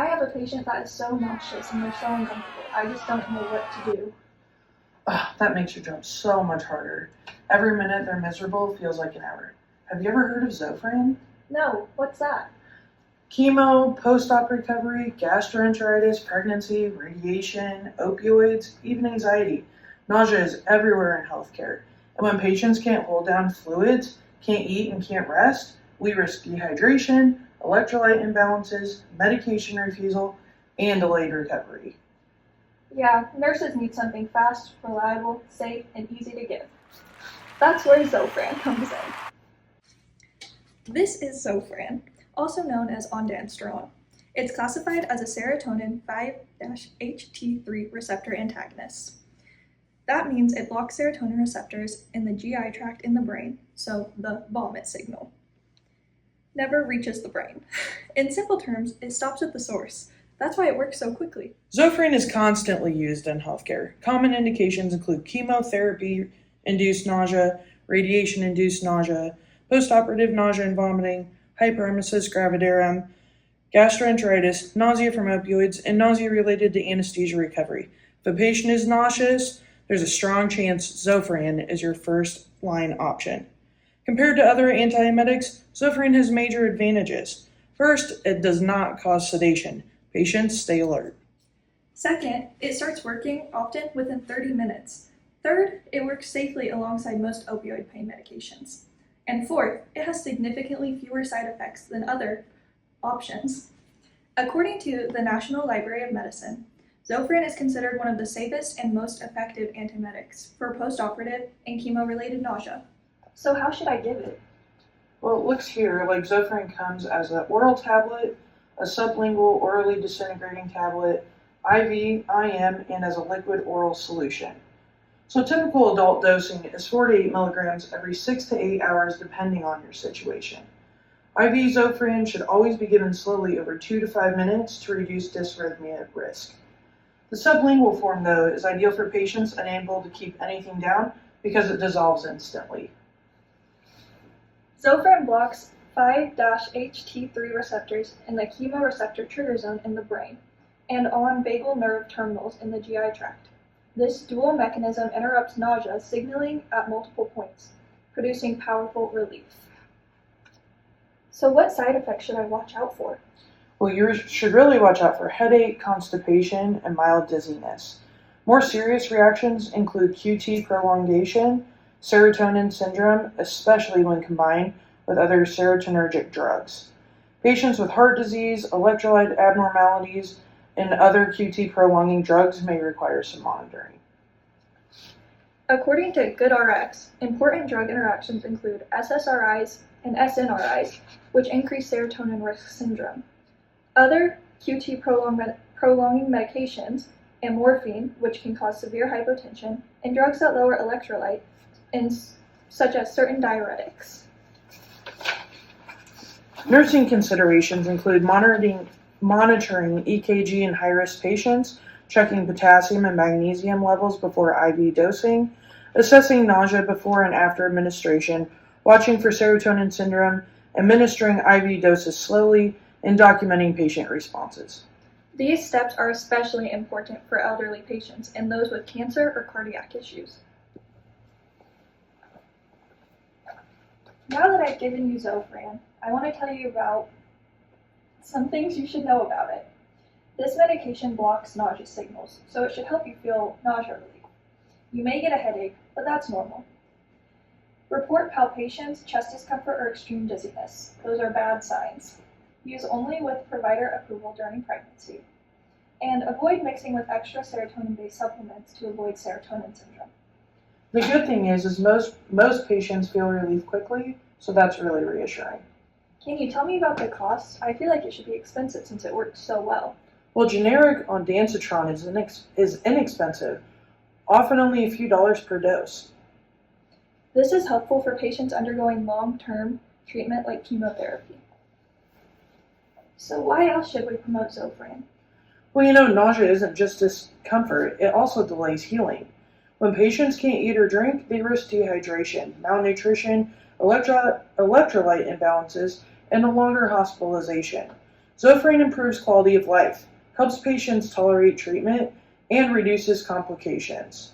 I have a patient that is so nauseous and they're so uncomfortable. I just don't know what to do. Ugh, that makes your job so much harder. Every minute they're miserable feels like an hour. Have you ever heard of Zofran? No, what's that? Chemo, post-op recovery, gastroenteritis, pregnancy, radiation, opioids, even anxiety. Nausea is everywhere in healthcare. And when patients can't hold down fluids, can't eat, and can't rest, we risk dehydration, electrolyte imbalances, medication refusal, and delayed recovery. Yeah, nurses need something fast, reliable, safe, and easy to give. That's where Zofran comes in. This is Zofran, also known as ondansetron. It's classified as a serotonin 5-HT3 receptor antagonist. That means it blocks serotonin receptors in the GI tract in the brain, so the vomit signal never reaches the brain. In simple terms, it stops at the source. That's why it works so quickly. Zofran is constantly used in healthcare. Common indications include chemotherapy-induced nausea, radiation-induced nausea, postoperative nausea and vomiting, hyperemesis gravidarum, gastroenteritis, nausea from opioids, and nausea related to anesthesia recovery. If a patient is nauseous, there's a strong chance Zofran is your first-line option. Compared to other antiemetics, Zofran has major advantages. First, it does not cause sedation. Patients stay alert. Second, it starts working often within 30 minutes. Third, it works safely alongside most opioid pain medications. And fourth, it has significantly fewer side effects than other options. According to the National Library of Medicine, Zofran is considered one of the safest and most effective antiemetics for postoperative and chemo-related nausea. So how should I give it? Well, it looks here like Zofran comes as an oral tablet, a sublingual orally disintegrating tablet, IV, IM, and as a liquid oral solution. So typical adult dosing is 4 to 8 milligrams every 6 to 8 hours depending on your situation. IV Zofran should always be given slowly over 2 to 5 minutes to reduce dysrhythmia risk. The sublingual form, though, is ideal for patients unable to keep anything down because it dissolves instantly. Zofran blocks 5-HT3 receptors in the chemoreceptor trigger zone in the brain and on vagal nerve terminals in the GI tract. This dual mechanism interrupts nausea signaling at multiple points, producing powerful relief. So what side effects should I watch out for? Well, you should really watch out for headache, constipation, and mild dizziness. More serious reactions include QT prolongation, serotonin syndrome, especially when combined with other serotonergic drugs. Patients with heart disease, electrolyte abnormalities, and other QT prolonging drugs may require some monitoring. According to GoodRx, important drug interactions include SSRIs and SNRIs, which increase serotonin risk syndrome. Other QT prolonging medications and morphine, which can cause severe hypotension, and drugs that lower electrolyte, such as certain diuretics. Nursing considerations include monitoring EKG in high-risk patients, checking potassium and magnesium levels before IV dosing, assessing nausea before and after administration, watching for serotonin syndrome, administering IV doses slowly, and documenting patient responses. These steps are especially important for elderly patients and those with cancer or cardiac issues. Now that I've given you Zofran, I want to tell you about some things you should know about it. This medication blocks nausea signals, so it should help you feel nausea relief. You may get a headache, but that's normal. Report palpitations, chest discomfort, or extreme dizziness. Those are bad signs. Use only with provider approval during pregnancy. And avoid mixing with extra serotonin-based supplements to avoid serotonin syndrome. The good thing is most patients feel relief quickly, so that's really reassuring. Can you tell me about the cost? I feel like it should be expensive since it works so well. Well, generic ondansetron is inexpensive, often only a few dollars per dose. This is helpful for patients undergoing long-term treatment like chemotherapy. So why else should we promote Zofran? Well, nausea isn't just discomfort, it also delays healing. When patients can't eat or drink, they risk dehydration, malnutrition, electrolyte imbalances, and a longer hospitalization. Zofran improves quality of life, helps patients tolerate treatment, and reduces complications.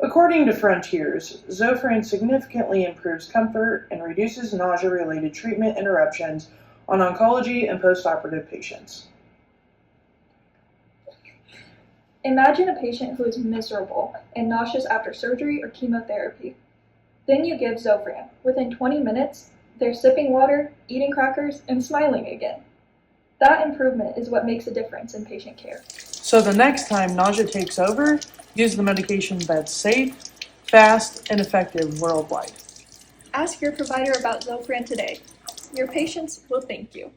According to Frontiers, Zofran significantly improves comfort and reduces nausea-related treatment interruptions on oncology and postoperative patients. Imagine a patient who is miserable and nauseous after surgery or chemotherapy. Then you give Zofran. Within 20 minutes, they're sipping water, eating crackers, and smiling again. That improvement is what makes a difference in patient care. So the next time nausea takes over, use the medication that's safe, fast, and effective worldwide. Ask your provider about Zofran today. Your patients will thank you.